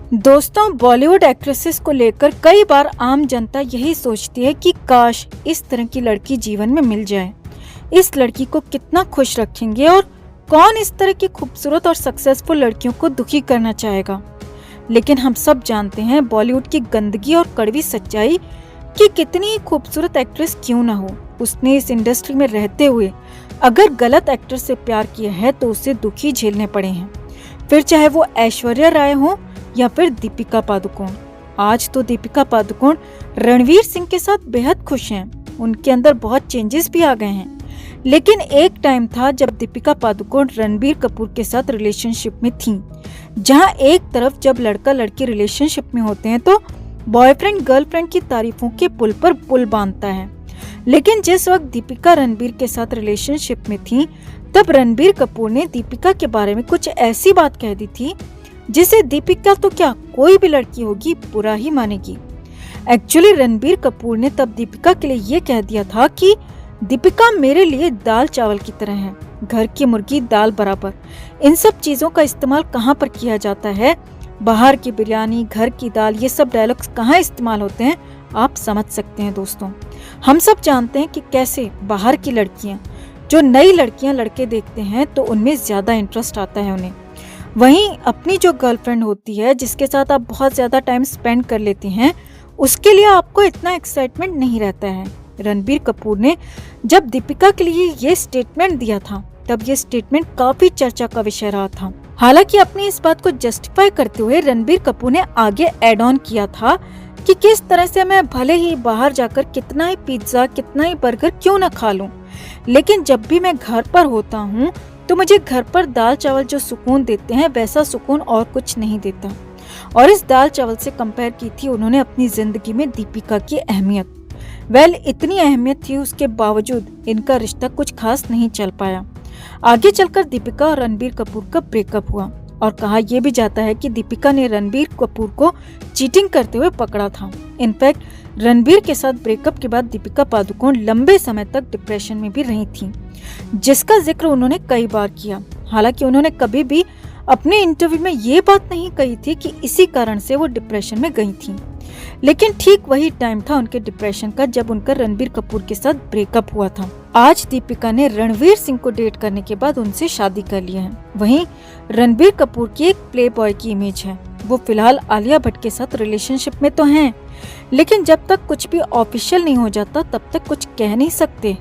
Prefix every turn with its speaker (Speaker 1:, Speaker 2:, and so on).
Speaker 1: दोस्तों, बॉलीवुड एक्ट्रेसेस को लेकर कई बार आम जनता यही सोचती है कि काश इस तरह की लड़की जीवन में मिल जाए। इस लड़की को कितना खुश रखेंगे और कौन इस तरह की खूबसूरत और सक्सेसफुल लड़कियों को दुखी करना चाहेगा। लेकिन हम सब जानते हैं बॉलीवुड की गंदगी और कड़वी सच्चाई कि कितनी खूबसूरत एक्ट्रेस क्यों ना हो, उसने इस इंडस्ट्री में रहते हुए अगर गलत एक्टर से प्यार किया है तो उसे दुखी झेलने पड़े हैं, फिर चाहे वो ऐश्वर्या राय हो या फिर दीपिका पादुकोण। आज तो दीपिका पादुकोण रणवीर सिंह के साथ बेहद खुश हैं। उनके अंदर बहुत चेंजेस भी आ गए हैं। लेकिन एक टाइम था जब दीपिका पादुकोण रणबीर कपूर के साथ रिलेशनशिप में थीं, जहां एक तरफ जब लड़का लड़की रिलेशनशिप में होते हैं तो बॉयफ्रेंड गर्लफ्रेंड की तारीफों के पुल पर पुल बांधता है। लेकिन जिस वक्त दीपिका रणबीर के साथ रिलेशनशिप में थी, तब रणबीर कपूर ने दीपिका के बारे में कुछ ऐसी बात कह दी थी जिसे दीपिका तो क्या कोई भी लड़की होगी बुरा ही मानेगी। एक्चुअली रणबीर कपूर ने तब दीपिका के लिए ये कह दिया था कि दीपिका मेरे लिए दाल चावल की तरह है, घर की मुर्गी दाल बराबर। इन सब चीजों का इस्तेमाल कहाँ पर किया जाता है, बाहर की बिरयानी, घर की दाल, ये सब डायलॉग्स कहाँ इस्तेमाल होते हैं, आप समझ सकते हैं। दोस्तों, हम सब जानते हैं कि कैसे बाहर की लड़कियां, जो नई लड़कियां लड़के देखते हैं तो उनमें ज्यादा इंटरेस्ट आता है उन्हें। वहीं अपनी जो गर्लफ्रेंड होती है, जिसके साथ आप बहुत ज्यादा टाइम स्पेंड कर लेते हैं, उसके लिए आपको इतना एक्साइटमेंट नहीं रहता है। रणबीर कपूर ने जब दीपिका के लिए ये स्टेटमेंट दिया था, तब ये स्टेटमेंट काफी चर्चा का विषय रहा था। हालांकि अपनी इस बात को जस्टिफाई करते हुए रणबीर कपूर ने आगे एड ऑन किया था कि किस तरह से मैं भले ही बाहर जाकर कितना ही पिज्जा, कितना ही बर्गर क्यों न खा लूं, लेकिन जब भी मैं घर पर होता हूं तो मुझे घर पर दाल चावल जो सुकून देते हैं वैसा सुकून और कुछ नहीं देता। और इस दाल चावल से कंपेयर की थी उन्होंने अपनी जिंदगी में दीपिका की अहमियत। इतनी अहमियत थी, उसके बावजूद इनका रिश्ता कुछ खास नहीं चल पाया। आगे चलकर दीपिका और रणबीर कपूर का ब्रेकअप हुआ और कहा यह भी जाता है कि दीपिका ने रणबीर कपूर को चीटिंग करते हुए पकड़ा था। इनफैक्ट रणबीर के साथ ब्रेकअप के बाद दीपिका पादुकोण लंबे समय तक डिप्रेशन में भी रही थी, जिसका जिक्र उन्होंने कई बार किया। हालांकि उन्होंने कभी भी अपने इंटरव्यू में ये बात नहीं कही थी कि इसी कारण से वो डिप्रेशन में गई थी। लेकिन ठीक वही टाइम था उनके डिप्रेशन का जब उनका रणबीर कपूर के साथ ब्रेकअप हुआ था। आज दीपिका ने रणवीर सिंह को डेट करने के बाद उनसे शादी कर लिया है। वहीं रणबीर कपूर की एक प्ले बॉय की इमेज है। वो फिलहाल आलिया भट्ट के साथ रिलेशनशिप में तो हैं, लेकिन जब तक कुछ भी ऑफिशियल नहीं हो जाता तब तक कुछ कह नहीं सकते।